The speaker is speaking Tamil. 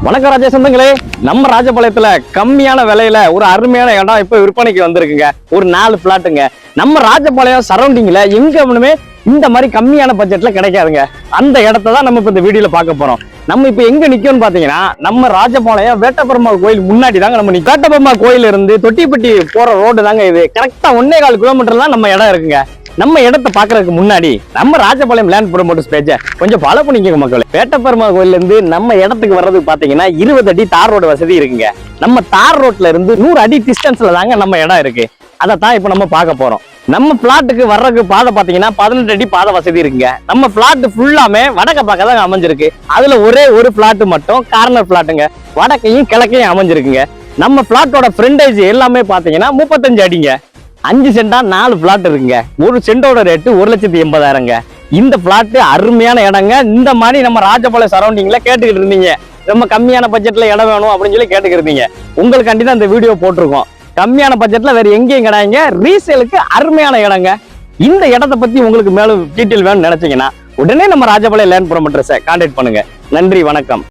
வணக்கம் ராஜா சொந்தங்களே, நம்ம ராஜபாளையத்துல கம்மியான விலையில ஒரு அருமையான இடம் இப்ப விற்பனைக்கு வந்திருக்குங்க. ஒரு 4 பிளாட்டுங்க. நம்ம ராஜபாளையம் சரௌண்டிங்ல எங்க ஒண்ணுமே இந்த மாதிரி கம்மியான பட்ஜெட்ல கிடைக்காதுங்க. அந்த இடத்த தான் நம்ம இப்ப இந்த வீடியோல பார்க்க போறோம். நம்ம இப்ப எங்க நிக்கோம்னு பாத்தீங்கன்னா, நம்ம ராஜபாளையம் வேட்டப்பெருமாள் கோயில் முன்னாடி தாங்க நம்ம வேட்டப்பெருமாள் கோயில் இருந்து தொட்டிப்பட்டி போற ரோடு தாங்க இது. கரெக்டா 1.25 கிலோமீட்டர் தான் நம்ம இடம் இருக்குங்க. நம்ம இடத்தை பாக்குறதுக்கு முன்னாடி நம்ம ராஜபாளையம் லேண்ட் ப்ரோமோட்டர்ஸ் பேஜை கொஞ்சம் ஃபாலோ பண்ணிக்கோங்க மக்களே. வேட்டப்பெருமாள் கோயில்ல இருந்து நம்ம இடத்துக்கு வர்றதுக்கு பாத்தீங்கன்னா 20 அடி தார் ரோடு வசதி இருக்குங்க. நம்ம தார் ரோட்ல இருந்து 100 அடி டிஸ்டன்ஸ்ல தாங்க நம்ம இடம் இருக்கு. அதைத்தான் இப்ப நம்ம பார்க்க போறோம். நம்ம பிளாட்டுக்கு வர்றதுக்கு பாதை பாத்தீங்கன்னா 18 அடி பாதை வசதி இருக்குங்க. நம்ம பிளாட் ஃபுல்லாமே வடக்க பக்கம் தான் அமைஞ்சிருக்கு. அதுல ஒரே ஒரு பிளாட் மட்டும் கார்னர் பிளாட்டுங்க. வடக்கையும் கிழக்கையும் அமைஞ்சிருக்குங்க. நம்ம பிளாட்டோட ஃப்ரண்டேஜ் எல்லாமே பாத்தீங்கன்னா 35 அடிங்க. 5 சென்டா 4 பிளாட் இருக்குங்க. ஒரு சென்டோட ரேட்டு 1,80,000ங்க. இந்த பிளாட் அருமையான இடங்க. இந்த மாதிரி நம்ம ராஜபாளையம் சரௌண்டிங்ல கேட்டுக்கிட்டு இருந்தீங்க, ரொம்ப கம்மியான பட்ஜெட்ல இடம் வேணும் அப்படின்னு சொல்லி கேட்டுக்கிட்டு இருந்தீங்க. உங்களுக்காண்டி தான் இந்த வீடியோ போட்டிருக்கோம். கம்மியான பட்ஜெட்ல வேற எங்கேயும் கிடையாதுங்க. ரீசேலுக்கு அருமையான இடங்க. இந்த இடத்தை பத்தி உங்களுக்கு மேலும் டீட்டெயில் வேணும்னு நினைச்சீங்கன்னா உடனே நம்ம ராஜபாளையம் லேண்ட் ப்ரோமோட்டர்ஸை கான்டாக்ட் பண்ணுங்க. நன்றி, வணக்கம்.